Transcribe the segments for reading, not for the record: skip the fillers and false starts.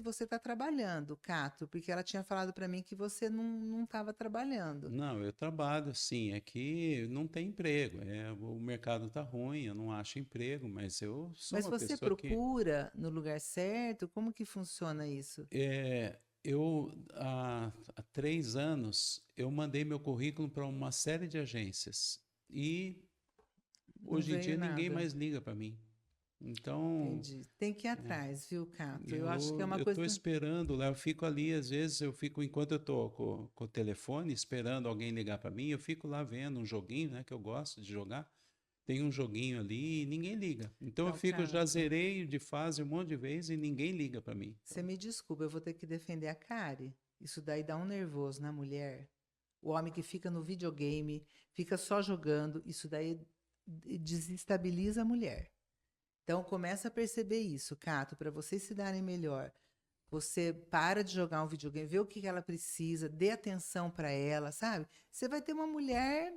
se você está trabalhando, Cato, porque ela tinha falado para mim que você não estava trabalhando. Não, eu trabalho sim, é que não tem emprego, o mercado tá ruim, eu não acho emprego, mas eu sou Mas uma você pessoa que procura no lugar certo? Como que funciona isso? há 3 anos eu mandei meu currículo para uma série de agências e Não hoje em veio dia ninguém nada. mais liga para mim. Então, Entendi. Tem que ir é, atrás, viu, Cato? Eu acho que é eu uma eu estou coisa. esperando lá, eu fico ali, às vezes eu fico, enquanto eu estou com o telefone, esperando alguém ligar para mim, eu fico lá vendo um joguinho, né, que eu gosto de jogar. Tem um joguinho ali e ninguém liga. Então eu Então, fico, já Cato, zerei de fase um monte de vezes e ninguém liga para mim. você me desculpa, eu vou ter que defender a Kari. Isso daí dá um nervoso na mulher. O homem que fica no videogame, fica só jogando, isso daí desestabiliza a mulher. Então começa a perceber isso, Cato, para vocês se darem melhor. Você para de jogar um videogame, vê o que ela precisa, dê atenção para ela, sabe? Você vai ter uma mulher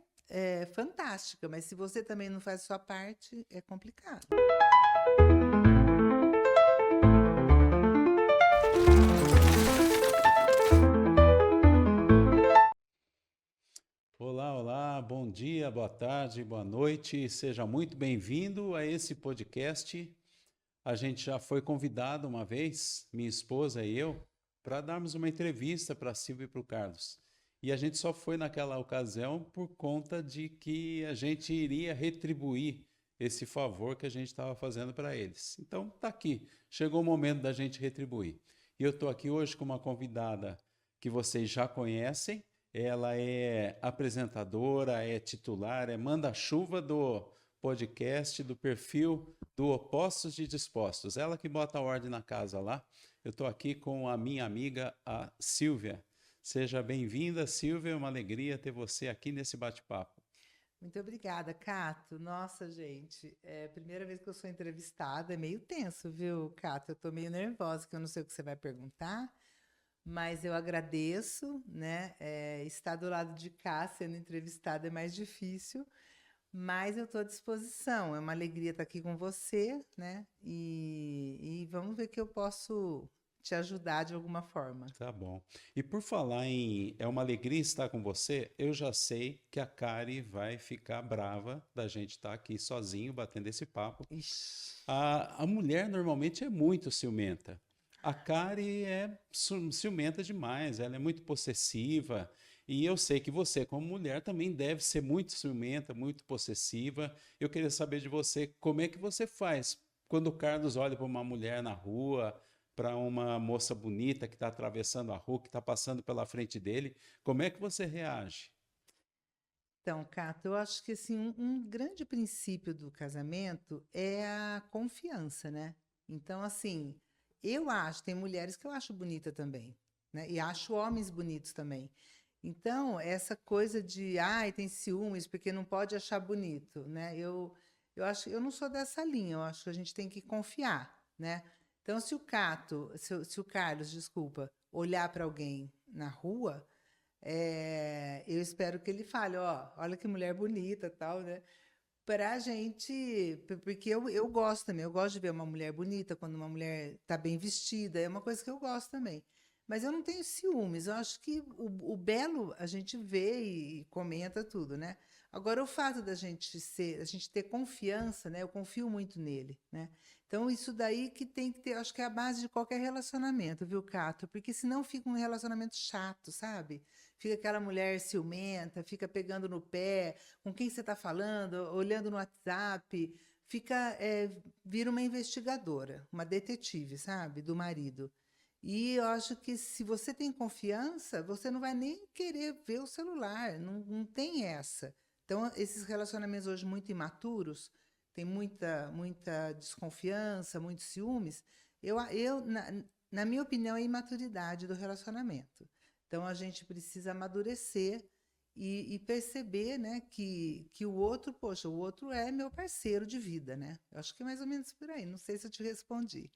fantástica, mas se você também não faz a sua parte, é complicado. Olá, olá, bom dia, boa tarde, boa noite, seja muito bem-vindo a esse podcast. A gente já foi convidado uma vez, minha esposa e eu, para darmos uma entrevista para a Silvia e para o Carlos. E a gente só foi naquela ocasião por conta de que a gente iria retribuir esse favor que a gente estava fazendo para eles. Então, tá aqui, chegou o momento da gente retribuir. E eu estou aqui hoje com uma convidada que vocês já conhecem. Ela é apresentadora, é titular, é manda-chuva do podcast, do perfil do Opostos de Dispostos. Ela que bota a ordem na casa lá. Eu estou aqui com a minha amiga, a Silvia. Seja bem-vinda, Silvia. É uma alegria ter você aqui nesse bate-papo. Muito obrigada, Cato. Nossa, gente, é a primeira vez que eu sou entrevistada, é meio tenso, viu, Cato? Eu tô meio nervosa, que eu não sei o que você vai perguntar, mas eu agradeço, né? Estar do lado de cá sendo entrevistada é mais difícil, mas eu estou à disposição. É uma alegria estar aqui com você, né? E vamos ver que eu posso te ajudar de alguma forma. Tá bom. E por falar em é uma alegria estar com você, eu já sei que a Kari vai ficar brava da gente estar aqui sozinho batendo esse papo. Ixi. A mulher normalmente é muito ciumenta. A Kari é ciumenta demais, ela é muito possessiva. E eu sei que você, como mulher, também deve ser muito ciumenta, muito possessiva. Eu queria saber de você, como é que você faz quando o Carlos olha para uma mulher na rua, para uma moça bonita que está atravessando a rua, que está passando pela frente dele, como é que você reage? Então, Cato, eu acho que assim, um grande princípio do casamento é a confiança, né? Então, assim, eu acho, tem mulheres que eu acho bonita também, né? E acho homens bonitos também. Então, essa coisa de, ai, tem ciúmes porque não pode achar bonito, né? Eu acho, eu não sou dessa linha, eu acho que a gente tem que confiar, né? Então, se o Cato, se o Carlos, desculpa, olhar para alguém na rua, eu espero que ele fale, ó, olha que mulher bonita, tal, né? Pra gente, porque eu gosto também, eu gosto de ver uma mulher bonita, quando uma mulher tá bem vestida, é uma coisa que eu gosto também. Mas eu não tenho ciúmes, eu acho que o belo a gente vê e comenta tudo, né? Agora, o fato da gente ser, a gente ter confiança, né? Eu confio muito nele, né? Então, isso daí que tem que ter, acho que é a base de qualquer relacionamento, viu, Cato? Porque senão fica um relacionamento chato, sabe? Fica aquela mulher ciumenta, fica pegando no pé, com quem você está falando, olhando no WhatsApp, fica, vira uma investigadora, uma detetive, sabe, do marido. E eu acho que se você tem confiança, você não vai nem querer ver o celular, não tem essa. Então, esses relacionamentos hoje muito imaturos, tem muita desconfiança, muitos ciúmes. Na minha opinião, é imaturidade do relacionamento. Então, a gente precisa amadurecer e perceber, né, que o outro, poxa, o outro é meu parceiro de vida, né? Eu acho que é mais ou menos por aí. Não sei se eu te respondi.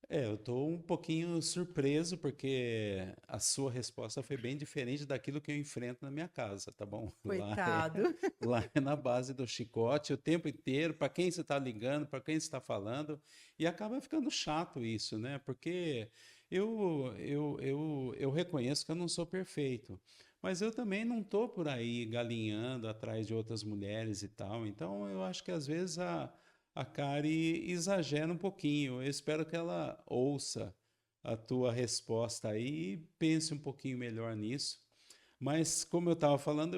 Eu estou um pouquinho surpreso porque a sua resposta foi bem diferente daquilo que eu enfrento na minha casa, tá bom? Coitado. Lá é na base do chicote o tempo inteiro, para quem você está ligando, para quem você está falando, e acaba ficando chato isso, né? Porque Eu reconheço que eu não sou perfeito, mas eu também não estou por aí galinhando atrás de outras mulheres e tal. Então eu acho que às vezes a Kari exagera um pouquinho. Eu espero que ela ouça a tua resposta aí e pense um pouquinho melhor nisso. Mas, como eu estava falando,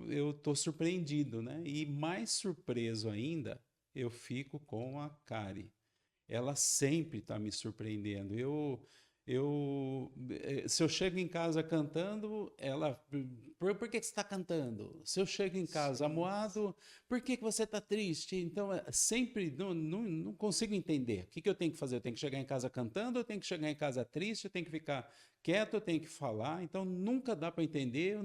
eu estou surpreendido, né? E mais surpreso ainda, eu fico com a Kari. Ela sempre está me surpreendendo. Se eu chego em casa cantando, ela, por que que você está cantando? Se eu chego em casa Gente. amuado, por que que você está triste? Então, sempre não consigo entender. O que que eu tenho que fazer? Eu tenho que chegar em casa cantando, eu tenho que chegar em casa triste, eu tenho que ficar quieto, eu tenho que falar. Então, nunca dá para entender.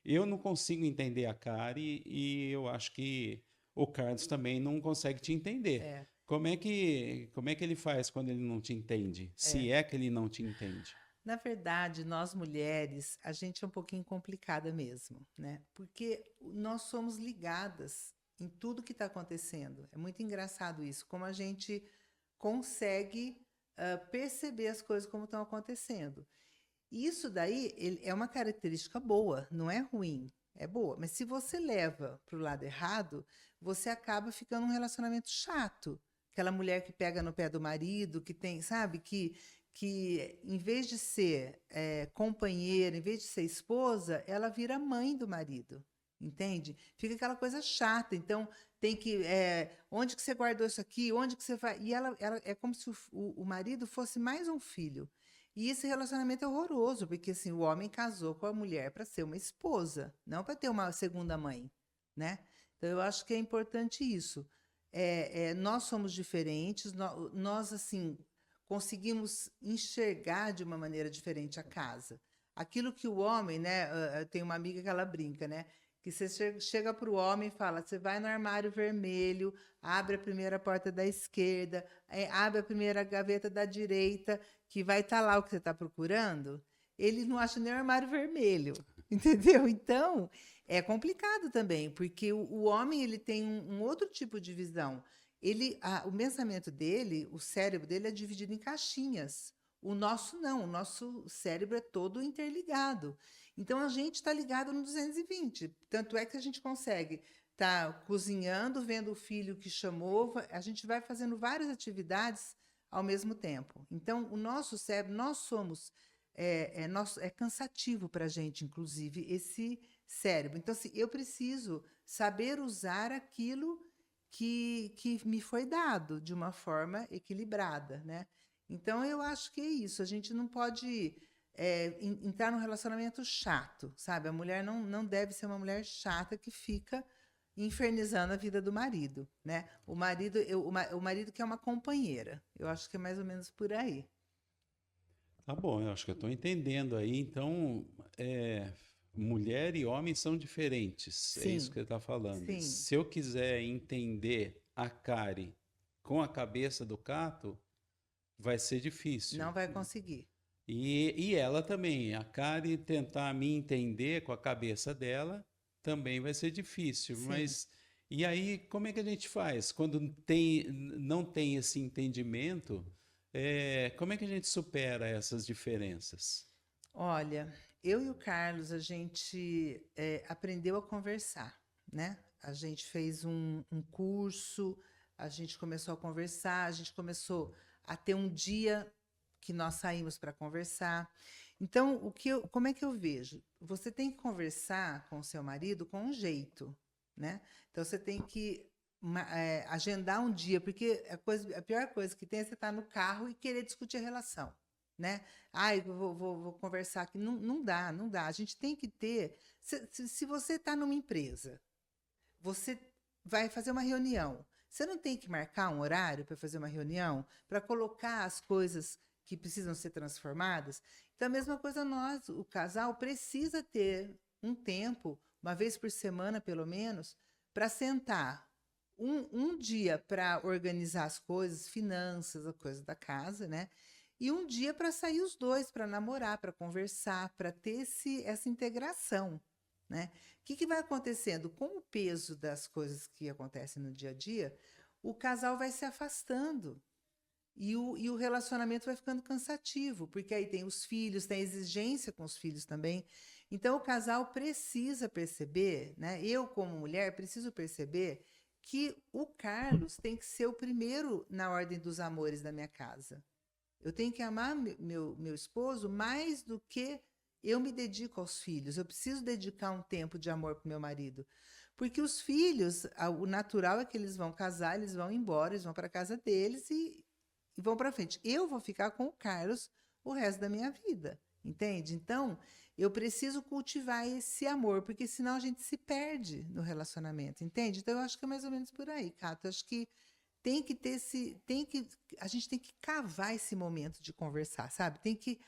Eu não consigo entender a Kari e eu acho que o Carlos também não consegue te entender. É, Como é que ele faz quando ele não te entende? Se é. é que ele não te entende. Na verdade, nós mulheres, a gente é um pouquinho complicada mesmo, né? Porque nós somos ligadas em tudo que está acontecendo. É muito engraçado isso, como a gente consegue perceber as coisas como estão acontecendo. E isso daí é uma característica boa, não é ruim, é boa. Mas se você leva para o lado errado, você acaba ficando num relacionamento chato. Aquela mulher que pega no pé do marido, que tem, sabe, que em vez de ser companheira, em vez de ser esposa, ela vira mãe do marido. Entende? Fica aquela coisa chata. Então, tem que. Onde que você guardou isso aqui? Onde que você vai? E ela é como se o marido fosse mais um filho. E esse relacionamento é horroroso, porque assim, o homem casou com a mulher para ser uma esposa, não para ter uma segunda mãe, né? Então eu acho que é importante isso. Nós somos diferentes, nós assim conseguimos enxergar de uma maneira diferente a casa. Aquilo que o homem, né? Tem uma amiga que ela brinca, né? Que você chega para o homem e fala: você vai no armário vermelho, abre a primeira porta da esquerda, abre a primeira gaveta da direita, que vai estar lá o que você está procurando. Ele não acha nem o armário vermelho, entendeu? Então é complicado também, porque o homem ele tem um outro tipo de visão. O pensamento dele, o cérebro dele é dividido em caixinhas. O nosso não, o nosso cérebro é todo interligado. Então a gente está ligado no 220. Tanto é que a gente consegue estar cozinhando, vendo o filho que chamou, a gente vai fazendo várias atividades ao mesmo tempo. Então o nosso cérebro, nós somos, é cansativo para a gente, inclusive, esse cérebro. Então, assim, eu preciso saber usar aquilo que me foi dado de uma forma equilibrada, né? Então, eu acho que é isso. A gente não pode entrar num relacionamento chato, sabe? A mulher não deve ser uma mulher chata que fica infernizando a vida do marido, né? O marido quer uma companheira. Eu acho que é mais ou menos por aí. Tá bom, eu acho que eu estou entendendo aí. Então, é, mulher e homem são diferentes. É isso Sim, que ele está falando. sim. Se eu quiser entender a Kari com a cabeça do Cato, vai ser difícil. Não vai conseguir. E ela também, a Kari tentar me entender com a cabeça dela, também vai ser difícil. Sim. Mas e aí, como é que a gente faz? Quando não tem esse entendimento, como é que a gente supera essas diferenças? Olha, eu e o Carlos, a gente aprendeu a conversar, né? A gente fez um curso, a gente começou a conversar, a gente começou a ter um dia que nós saímos para conversar. Então, como é que eu vejo? Você tem que conversar com o seu marido com um jeito, né? Então, você tem que agendar um dia, porque a pior coisa que tem é você estar no carro e querer discutir a relação, né? Ah, eu vou conversar aqui. Não, não dá, não dá. A gente tem que ter. Se você está numa empresa, você vai fazer uma reunião. Você não tem que marcar um horário para fazer uma reunião, para colocar as coisas que precisam ser transformadas? Então, a mesma coisa nós, o casal, precisa ter um tempo, uma vez por semana, pelo menos, para sentar. Um dia para organizar as coisas, finanças, a coisa da casa, né? E um dia para sair os dois, para namorar, para conversar, para ter essa integração, né? Que vai acontecendo? Com o peso das coisas que acontecem no dia a dia, o casal vai se afastando. e o relacionamento vai ficando cansativo, porque aí tem os filhos, tem a exigência com os filhos também. Então, o casal precisa perceber, né? Eu, como mulher, preciso perceber que o Carlos tem que ser o primeiro na ordem dos amores da minha casa. Eu tenho que amar meu esposo mais do que eu me dedico aos filhos. Eu preciso dedicar um tempo de amor para o meu marido. Porque os filhos, o natural é que eles vão casar, eles vão embora, eles vão para a casa deles e vão para frente. Eu vou ficar com o Carlos o resto da minha vida, entende? Então, eu preciso cultivar esse amor, porque senão a gente se perde no relacionamento, entende? Então, eu acho que é mais ou menos por aí, Cato. Eu acho que tem que ter a gente tem que cavar esse momento de conversar, sabe? Tem que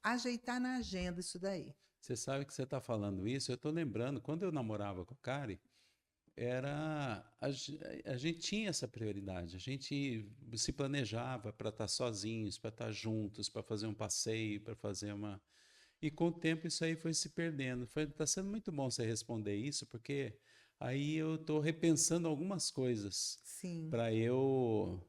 ajeitar na agenda isso daí. Você sabe que você está falando isso, eu estou lembrando, quando eu namorava com a Kari, a gente tinha essa prioridade, a gente se planejava para estar sozinhos, para estar juntos, para fazer um passeio, para fazer uma... E com o tempo isso aí foi se perdendo. Está sendo muito bom você responder isso, porque aí eu estou repensando algumas coisas Sim. para eu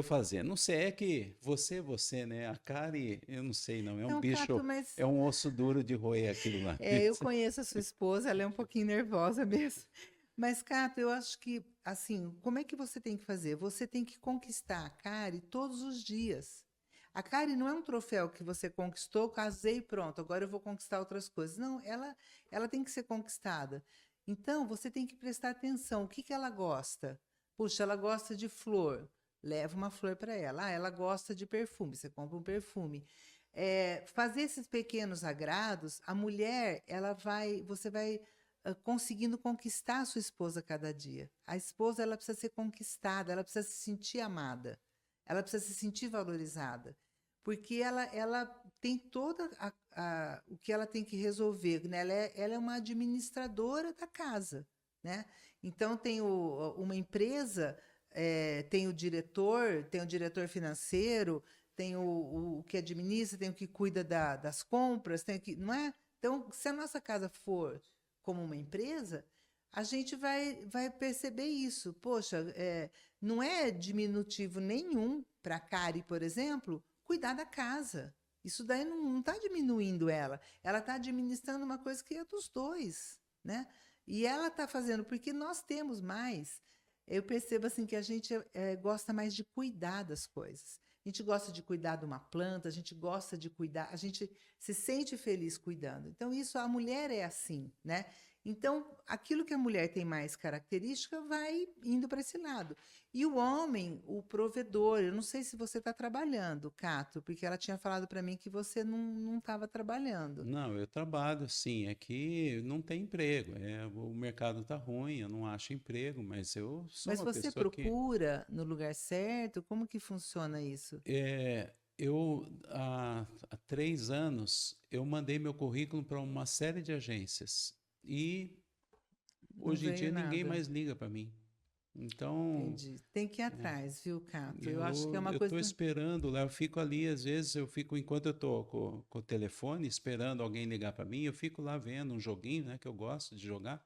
fazer. Não sei, é que você, né? A Kari, eu não sei, não. É um Então, bicho, Cato, mas é um osso duro de roer aquilo lá. eu conheço a sua esposa, ela é um pouquinho nervosa mesmo. Mas, Cato, eu acho que, assim, como é que você tem que fazer? Você tem que conquistar a Kari todos os dias. A Kari não é um troféu que você conquistou, casei e pronto, agora eu vou conquistar outras coisas. Não, ela tem que ser conquistada. Então, você tem que prestar atenção. O que que ela gosta? Puxa, ela gosta de flor. Leva uma flor para ela. Ah, ela gosta de perfume. Você compra um perfume. Fazer esses pequenos agrados, a mulher, você vai conseguindo conquistar a sua esposa a cada dia. A esposa, ela precisa ser conquistada, ela precisa se sentir amada, ela precisa se sentir valorizada, porque ela tem toda o que ela tem que resolver, né? Ela é uma administradora da casa, né? Então, tem uma empresa, tem o diretor financeiro, tem o que administra, tem o que cuida das compras, tem o que, não é? Então, se a nossa casa for como uma empresa, a gente vai perceber isso. Poxa, não é diminutivo nenhum para a Kari, por exemplo, cuidar da casa. Isso daí não está diminuindo ela. Ela está administrando uma coisa que é dos dois, né? E ela está fazendo, porque nós temos mais. Eu percebo assim que a gente gosta mais de cuidar das coisas. A gente gosta de cuidar de uma planta, a gente gosta de cuidar, a gente se sente feliz cuidando. Então, isso, a mulher é assim, né? Então, aquilo que a mulher tem mais característica vai indo para esse lado. E o homem, o provedor, eu não sei se você está trabalhando, Cato, porque ela tinha falado para mim que você não estava trabalhando. Não, eu trabalho, sim, é que não tem emprego, o mercado está ruim, eu não acho emprego, mas eu sou Mas uma você pessoa que procura no lugar certo? Como que funciona isso? há 3 anos eu mandei meu currículo para uma série de agências e Não hoje em veio dia ninguém nada. mais liga para mim. Então, Entendi. Tem que ir atrás, viu, Cato? Eu acho que é eu uma estou coisa. esperando lá, eu fico ali, às vezes eu fico, enquanto eu estou com o telefone, esperando alguém ligar para mim, eu fico lá vendo um joguinho, né, que eu gosto de jogar.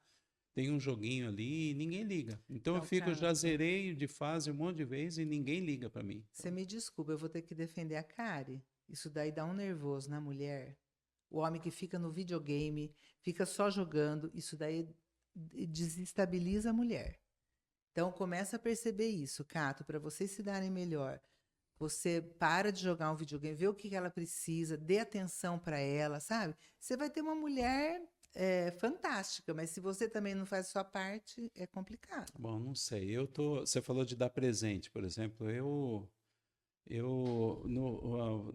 Tem um joguinho ali e ninguém liga. Então Então, eu já Cato, zerei de fase um monte de vezes e ninguém liga para mim. você me desculpa, eu vou ter que defender a Kari. Isso daí dá um nervoso na mulher. O homem que fica no videogame, fica só jogando, isso daí desestabiliza a mulher. Então, começa a perceber isso, Cato, para vocês se darem melhor. Você para de jogar um videogame, vê o que ela precisa, dê atenção para ela, sabe? Você vai ter uma mulher fantástica, mas se você também não faz a sua parte, é complicado. Bom, não sei. Você falou de dar presente, por exemplo.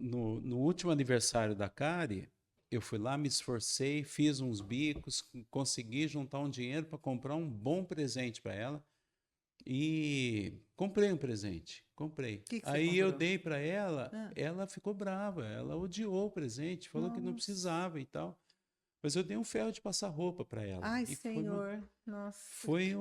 No último aniversário da Cari, eu fui lá, me esforcei, fiz uns bicos, consegui juntar um dinheiro para comprar um bom presente para ela e comprei um presente. Comprei. O que você Aí eu comprou? dei para ela, Ah, ela ficou brava, ela odiou o presente, falou que não nossa. precisava e tal. Mas eu dei um ferro de passar roupa para ela. Ai, E foi uma Senhor. Nossa. foi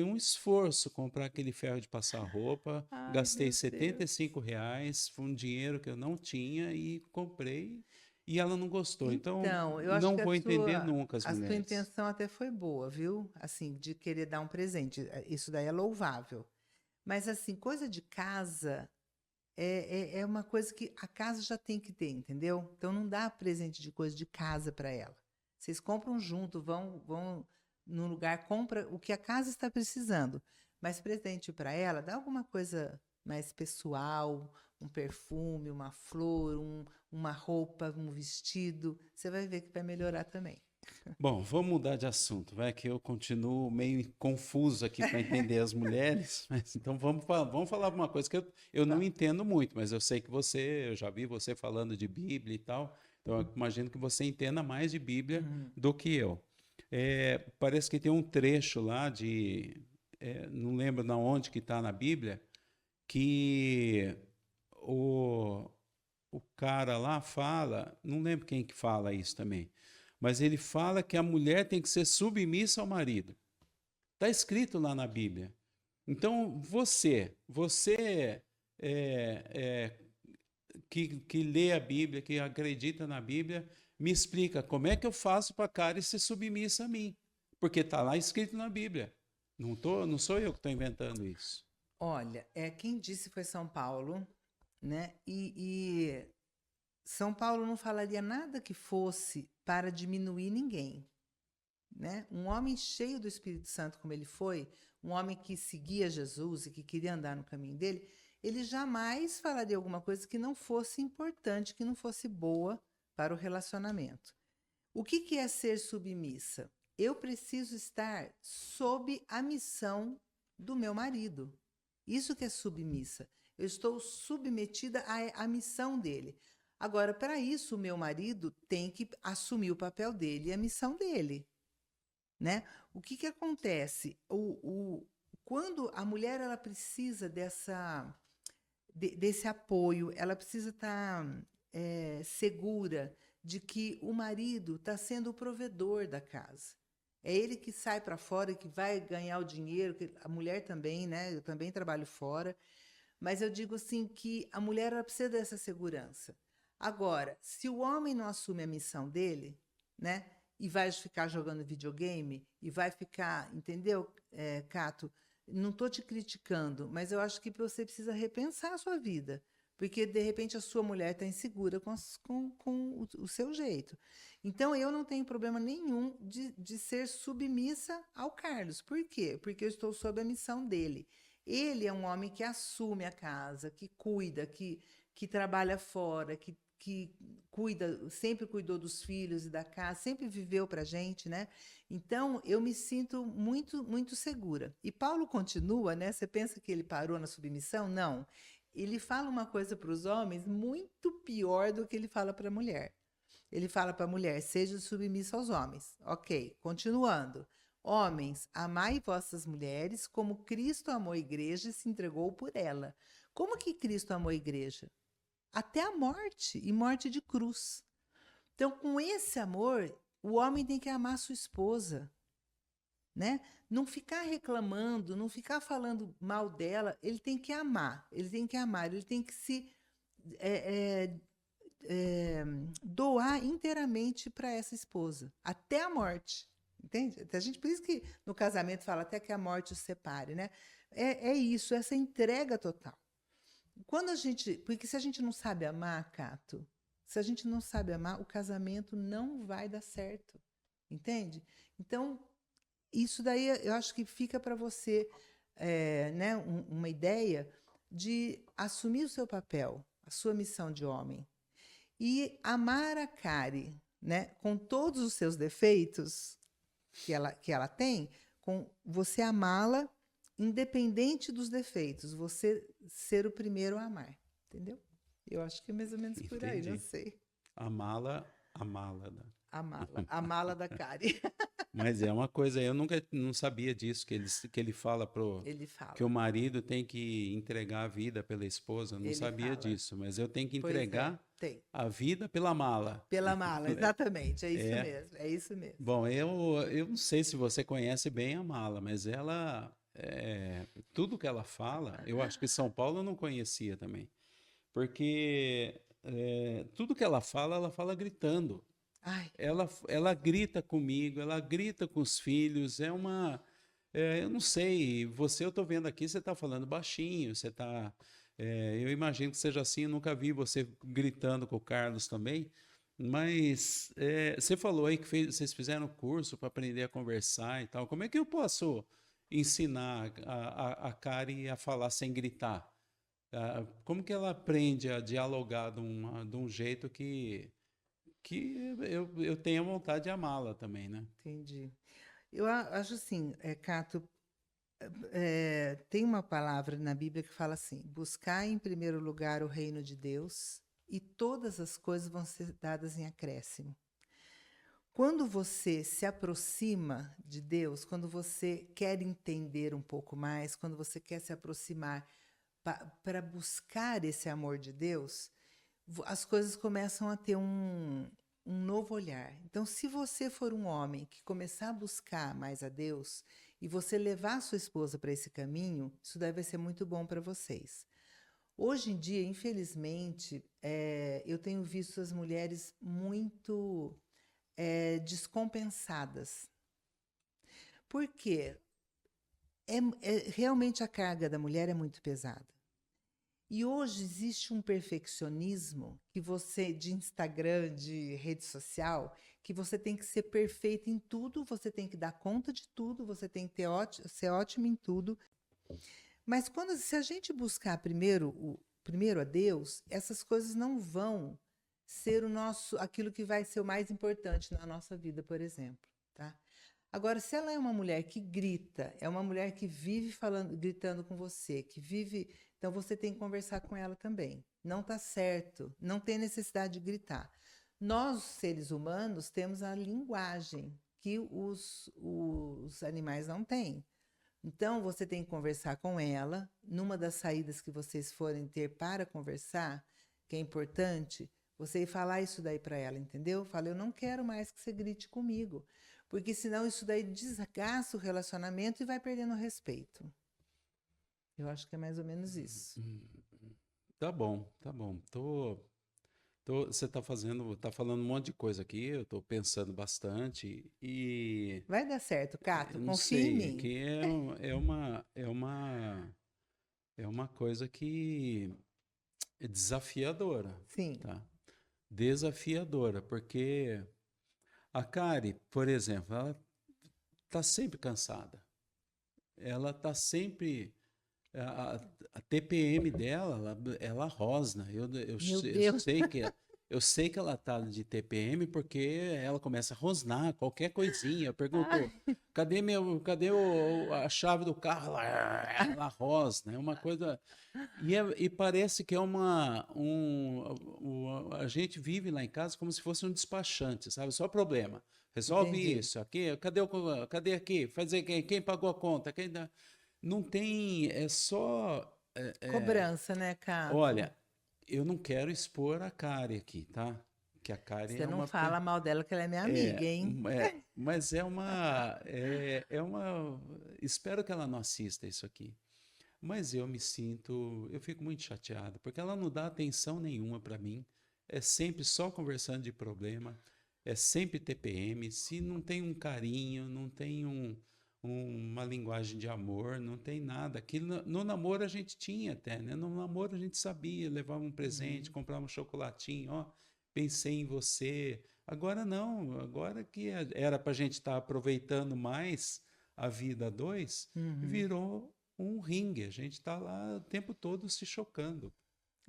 um esforço comprar aquele ferro de passar roupa. Ai, Gastei meu setenta e Deus. cinco reais, foi um dinheiro que eu não tinha e comprei e ela não gostou. Então, Então, eu acho não que vou entender nunca as a sua mulheres. intenção até foi boa, viu? Assim, de querer dar um presente. Isso daí é louvável. Mas, assim, coisa de casa, é uma coisa que a casa já tem que ter, entendeu? Então não dá presente de coisa de casa para ela. Vocês compram junto, vão num lugar, compra o que a casa está precisando. Mas presente para ela, dá alguma coisa mais pessoal, um perfume, uma flor, uma roupa, um vestido. Você vai ver que vai melhorar também. Bom, vamos mudar de assunto, vai que eu continuo meio confuso aqui para entender as mulheres, mas então vamos falar uma coisa que eu não Tá. entendo muito, mas eu sei que eu já vi você falando de Bíblia e tal, então eu imagino que você entenda mais de Bíblia Uhum. do que eu. Parece que tem um trecho lá não lembro na onde que está na Bíblia, que o, o cara lá fala, não lembro quem que fala isso também, mas ele fala que a mulher tem que ser submissa ao marido. Está escrito lá na Bíblia. Então, você que lê a Bíblia, que acredita na Bíblia, me explica como é que eu faço para a Karen ser submissa a mim. Porque está lá escrito na Bíblia. Não sou eu que estou inventando isso. Olha, quem disse foi São Paulo, né? E São Paulo não falaria nada que fosse para diminuir ninguém, né? Um homem cheio do Espírito Santo como ele foi, um homem que seguia Jesus e que queria andar no caminho dele, ele jamais falaria alguma coisa que não fosse importante, que não fosse boa para o relacionamento. O que é ser submissa? Eu preciso estar sob a missão do meu marido. Isso que é submissa. Eu estou submetida à missão dele. Agora, para isso, o meu marido tem que assumir o papel dele e a missão dele, né? O que acontece? Quando a mulher ela precisa desse apoio, ela precisa estar segura de que o marido está sendo o provedor da casa. É ele que sai para fora, que vai ganhar o dinheiro, a mulher também, né? Eu também trabalho fora, mas eu digo assim que a mulher ela precisa dessa segurança. Agora, se o homem não assume a missão dele, né? E vai ficar jogando videogame, e vai ficar, entendeu, Cato? Não estou te criticando, mas eu acho que você precisa repensar a sua vida, porque de repente a sua mulher está insegura com o seu jeito. Então eu não tenho problema nenhum de ser submissa ao Carlos. Por quê? Porque eu estou sob a missão dele. Ele é um homem que assume a casa, que cuida, que trabalha fora, que cuida, sempre cuidou dos filhos e da casa, sempre viveu para a gente, né? Então, eu me sinto muito, muito segura. E Paulo continua, né? Você pensa que ele parou na submissão? Não. Ele fala uma coisa para os homens muito pior do que ele fala para a mulher. Ele fala para a mulher, seja submissa aos homens. Ok, continuando. Homens, amai vossas mulheres como Cristo amou a igreja e se entregou por ela. Como que Cristo amou a igreja? Até a morte, e morte de cruz. Então, com esse amor, o homem tem que amar sua esposa, né? Não ficar reclamando, não ficar falando mal dela, ele tem que amar, ele tem que se doar inteiramente para essa esposa, até a morte, entende? Por isso que no casamento fala até que a morte os separe, né? É isso, essa entrega total. Porque se a gente não sabe amar, Cato, se a gente não sabe amar, o casamento não vai dar certo, entende? Então, isso daí eu acho que fica para você, né, uma ideia de assumir o seu papel, a sua missão de homem, e amar a Kari, né, com todos os seus defeitos que ela tem, com você amá-la independente dos defeitos, você ser o primeiro a amar, entendeu? Eu acho que é mais ou menos por aí, não sei. A mala A mala da Kari. Mas é uma coisa, eu nunca não sabia disso, que ele fala Ele fala. que o marido tem que entregar a vida pela esposa, eu não Ele sabia fala. disso, mas eu tenho que Pois entregar tem. a vida pela mala. Pela mala, exatamente, é isso mesmo, é isso mesmo. Bom, eu não sei se você conhece bem a mala, mas ela, tudo que ela fala, eu acho que São Paulo eu não conhecia também, porque tudo que ela fala gritando. Ai, Ela grita comigo, ela grita com os filhos, eu não sei, eu tô vendo aqui, você está falando baixinho, você está Eu imagino que seja assim, eu nunca vi você gritando com o Carlos também, mas você falou aí que vocês fizeram curso para aprender a conversar e tal. Como é que eu posso ensinar a Kari a falar sem gritar? Como que ela aprende a dialogar de um jeito que eu tenha vontade de amá-la também, né? Entendi. Eu acho assim, Cato, tem uma palavra na Bíblia que fala assim: buscar em primeiro lugar o reino de Deus e todas as coisas vão ser dadas em acréscimo. Quando você se aproxima de Deus, quando você quer entender um pouco mais, quando você quer se aproximar para buscar esse amor de Deus, as coisas começam a ter um novo olhar. Então, se você for um homem que começar a buscar mais a Deus e você levar a sua esposa para esse caminho, isso deve ser muito bom para vocês. Hoje em dia, infelizmente, eu tenho visto as mulheres muito descompensadas. Por quê? Realmente a carga da mulher é muito pesada. E hoje existe um perfeccionismo que você, de Instagram, de rede social, que você tem que ser perfeito em tudo, você tem que dar conta de tudo, você tem que ser ótimo em tudo. Mas se a gente buscar primeiro a Deus, essas coisas não vão ser aquilo que vai ser o mais importante na nossa vida, por exemplo, tá? Agora, se ela é uma mulher que grita, é uma mulher que vive gritando com você, que vive, então você tem que conversar com ela também. Não está certo, não tem necessidade de gritar. Nós, seres humanos, temos a linguagem que os animais não têm. Então, você tem que conversar com ela. Numa das saídas que vocês forem ter para conversar, que é importante, você ir falar isso daí para ela, entendeu? Fala, eu não quero mais que você grite comigo, porque senão isso daí desgasta o relacionamento e vai perdendo o respeito. Eu acho que é mais ou menos isso. Tá bom, tá bom. Você tá falando um monte de coisa aqui, eu tô pensando bastante e Vai dar certo, Cato, eu não confia em sei, mim. aqui é uma coisa que é desafiadora, Sim, tá? Desafiadora, porque a Kari, por exemplo, ela tá sempre cansada. Ela tá sempre a, a TPM dela, ela rosna. meu Deus. Eu sei que ela tá de TPM porque ela começa a rosnar qualquer coisinha. Eu Ah, pergunto, cadê a chave do carro? Ela rosna. É uma coisa. E parece que é a gente vive lá em casa como se fosse um despachante, sabe? Só problema. Resolve entendi. isso aqui. Cadê aqui? Fazer quem pagou a conta? Não tem, é só. Cobrança, né, Cato? Olha, eu não quero expor a Kari aqui, tá? Que a Kari Você é não uma. fala mal dela, que ela é minha amiga, hein? Mas é uma. Espero que ela não assista isso aqui. Mas eu fico muito chateado, porque ela não dá atenção nenhuma para mim. É sempre só conversando de problema, é sempre TPM. Se não tem um carinho, não tem uma linguagem de amor, não tem nada. Aquilo no namoro a gente tinha até, né? No namoro a gente sabia, levava um presente, Uhum, comprava um chocolatinho, ó, pensei em você. Agora não, agora que era para a gente estar aproveitando mais a vida a dois, uhum. virou um ringue. A gente está lá o tempo todo se chocando.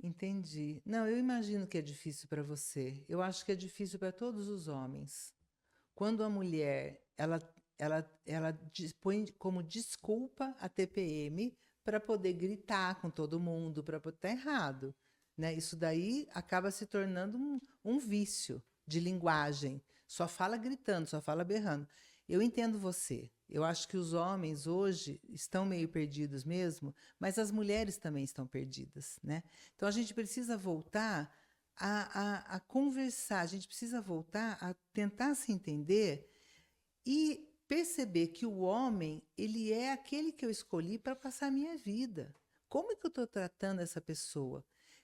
Entendi. Não, eu imagino que é difícil para você. Eu acho que é difícil para todos os homens. Quando a mulher, ela põe como desculpa a TPM para poder gritar com todo mundo, para poder estar errado, né? Isso daí acaba se tornando um vício de linguagem. Só fala gritando, só fala berrando. Eu entendo você. Eu acho que os homens hoje estão meio perdidos mesmo, mas as mulheres também estão perdidas, né? Então a gente precisa voltar a conversar, a gente precisa voltar a tentar se entender e perceber que o homem, ele é aquele que eu escolhi para passar a minha vida. Como é que eu estou tratando essa pessoa?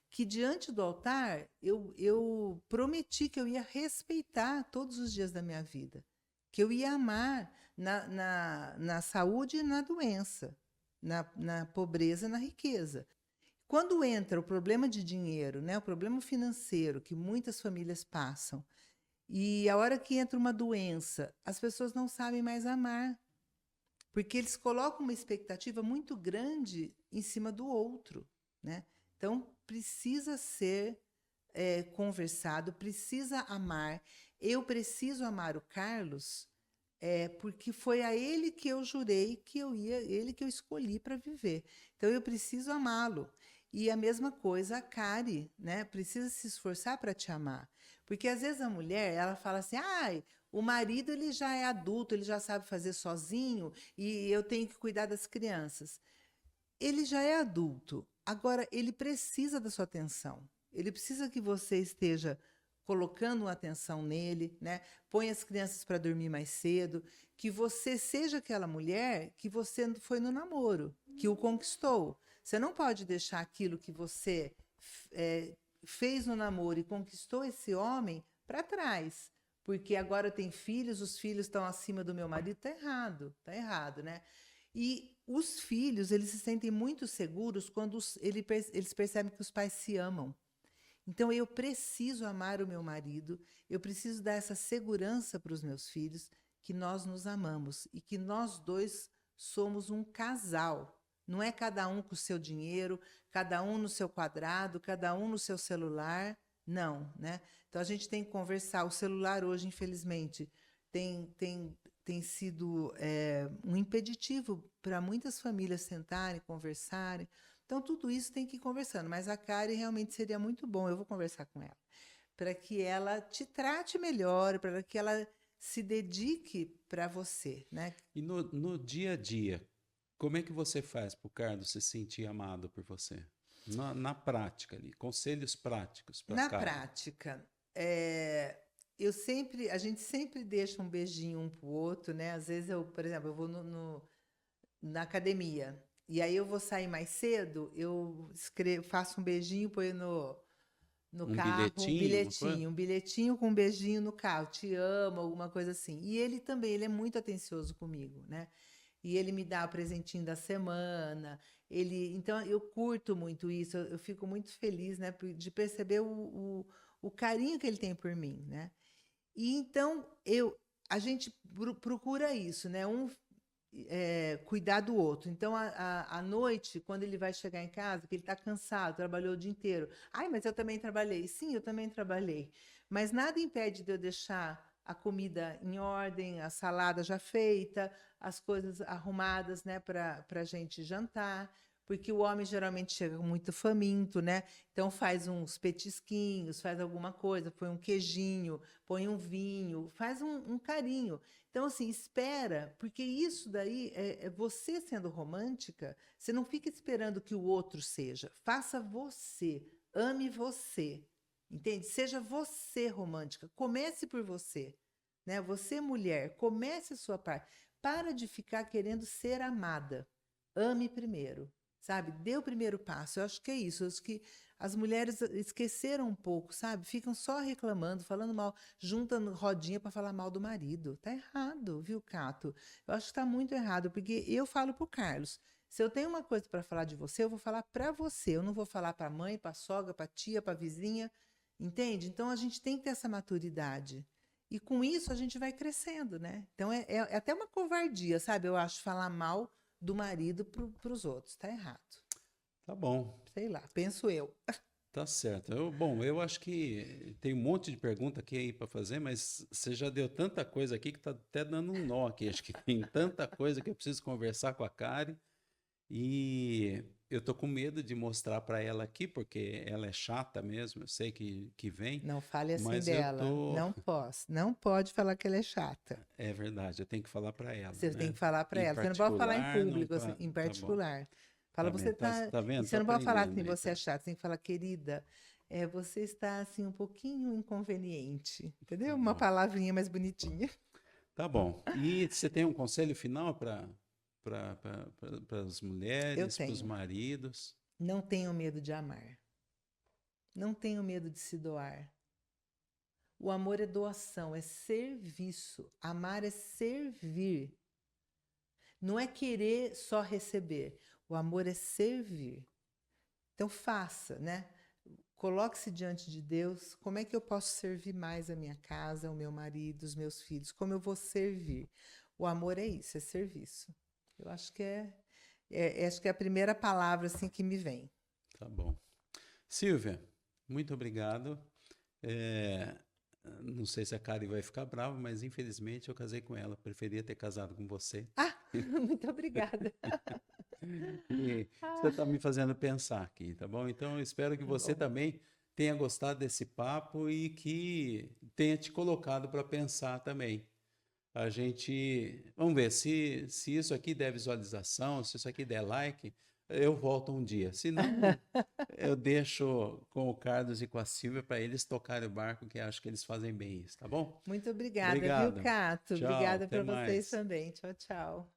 Que diante do altar eu prometi que eu ia respeitar todos os dias da minha vida, que eu ia amar na saúde e na doença, na pobreza e na riqueza. Quando entra o problema de dinheiro, né, o problema financeiro que muitas famílias passam, e a hora que entra uma doença, as pessoas não sabem mais amar, porque eles colocam uma expectativa muito grande em cima do outro, né? Então, precisa ser conversado, precisa amar. Eu preciso amar o Carlos, porque foi a ele que eu jurei que eu ia, ele que eu escolhi para viver. Então, eu preciso amá-lo. E a mesma coisa a Kari, né? Precisa se esforçar para te amar. Porque às vezes a mulher, ela fala assim: "Ai, o marido ele já é adulto, ele já sabe fazer sozinho e eu tenho que cuidar das crianças". Ele já é adulto. Agora ele precisa da sua atenção. Ele precisa que você esteja colocando uma atenção nele, né? Põe as crianças para dormir mais cedo, que você seja aquela mulher que você foi no namoro, que o conquistou. Você não pode deixar aquilo que você eh, fez no namoro e conquistou esse homem para trás, porque agora tem filhos, os filhos estão acima do meu marido, tá errado, né? E os filhos, eles se sentem muito seguros quando eles percebem que os pais se amam. Então, eu preciso amar o meu marido, eu preciso dar essa segurança para os meus filhos, que nós nos amamos e que nós dois somos um casal. Não é cada um com o seu dinheiro, cada um no seu quadrado, cada um no seu celular. Não, né? Então, a gente tem que conversar. O celular hoje, infelizmente, tem sido um impeditivo para muitas famílias sentarem, conversarem. Então, tudo isso tem que ir conversando. Mas a Kari realmente seria muito bom, eu vou conversar com ela, para que ela te trate melhor, para que ela se dedique para você, né? E no dia a dia, como é que você faz para o Carlos se sentir amado por você? Na prática ali, conselhos práticos para Na Karen. prática, a gente sempre deixa um beijinho um pro outro, né? Às vezes por exemplo, eu vou na academia e aí eu vou sair mais cedo, eu faço um beijinho, ponho no Um carro, bilhetinho, uma coisa? um bilhetinho com um beijinho no carro, te amo, alguma coisa assim. E ele também, ele é muito atencioso comigo, né? E ele me dá o presentinho da semana. Então eu curto muito isso. Eu fico muito feliz, né, de perceber o carinho que ele tem por mim, né? E então a gente procura isso, né? Cuidar do outro. Então, à noite, quando ele vai chegar em casa, que ele está cansado, trabalhou o dia inteiro. Ai, mas eu também trabalhei. Sim, eu também trabalhei. Mas nada impede de eu deixar a comida em ordem, a salada já feita, as coisas arrumadas, né, para a gente jantar. Porque o homem geralmente chega muito faminto, né? Então faz uns petisquinhos, faz alguma coisa, põe um queijinho, põe um vinho, faz um carinho. Então, assim, espera, porque isso daí é você sendo romântica, você não fica esperando que o outro seja. Faça você, ame você, entende? Seja você romântica, comece por você, né? Você, mulher, comece a sua parte. Para de ficar querendo ser amada. Ame primeiro, sabe? Dê o primeiro passo. Eu acho que é isso. Eu acho que as mulheres esqueceram um pouco, sabe? Ficam só reclamando, falando mal, junta rodinha para falar mal do marido. Tá errado, viu, Cato? Eu acho que tá muito errado, porque eu falo pro Carlos, se eu tenho uma coisa para falar de você, eu vou falar para você. Eu não vou falar para a mãe, para a sogra, para a tia, para a vizinha, entende? Então a gente tem que ter essa maturidade. E com isso a gente vai crescendo, né? Então é até uma covardia, sabe? Eu acho falar mal do marido para os outros. Tá errado. Tá bom, Sei lá, penso eu. tá certo. Bom, eu acho que tem um monte de pergunta aqui aí para fazer, mas você já deu tanta coisa aqui que tá até dando um nó aqui. Acho que tem tanta coisa que eu preciso conversar com a Kari. E eu tô com medo de mostrar para ela aqui, porque ela é chata mesmo, eu sei que vem, Não fale assim mas eu dela. tô. Não posso. Não pode falar que ela é chata. É verdade, eu tenho que falar para ela, Você tem né? que falar para Em ela. Você não pode falar em particular, não público, tá, assim, em tá bom. particular. Fala, Tá você vendo? tá. Tá E vendo? você Tô não pode falar aprendendo assim, aí, você tá? é chato. Você tem que falar, querida, você está assim um pouquinho inconveniente. Tá Entendeu? Uma bom. palavrinha mais bonitinha. Tá bom. E você tem um conselho final para as Eu mulheres, para os tenho. maridos? Não tenho medo de amar. Não tenho medo de se doar. O amor é doação, é serviço. Amar é servir. Não é querer só receber. O amor é servir. Então, faça, né? Coloque-se diante de Deus. Como é que eu posso servir mais a minha casa, o meu marido, os meus filhos? Como eu vou servir? O amor é isso, é serviço. Eu acho que acho que é a primeira palavra assim que me vem. Tá bom. Silvia, muito obrigado. É, não sei se a Kari vai ficar brava, mas infelizmente eu casei com ela. Preferia ter casado com você. Ah, muito obrigada. E você está me fazendo pensar aqui, tá bom? Então, eu espero que você Bom, também tenha gostado desse papo e que tenha te colocado para pensar também. A gente, vamos ver, se isso aqui der visualização, se isso aqui der like, eu volto um dia. Se não, eu deixo com o Carlos e com a Silvia para eles tocarem o barco, que acho que eles fazem bem isso, tá bom? muito obrigada, viu, Obrigado. Cato? Tchau, Obrigada até para vocês mais. também. Tchau, tchau.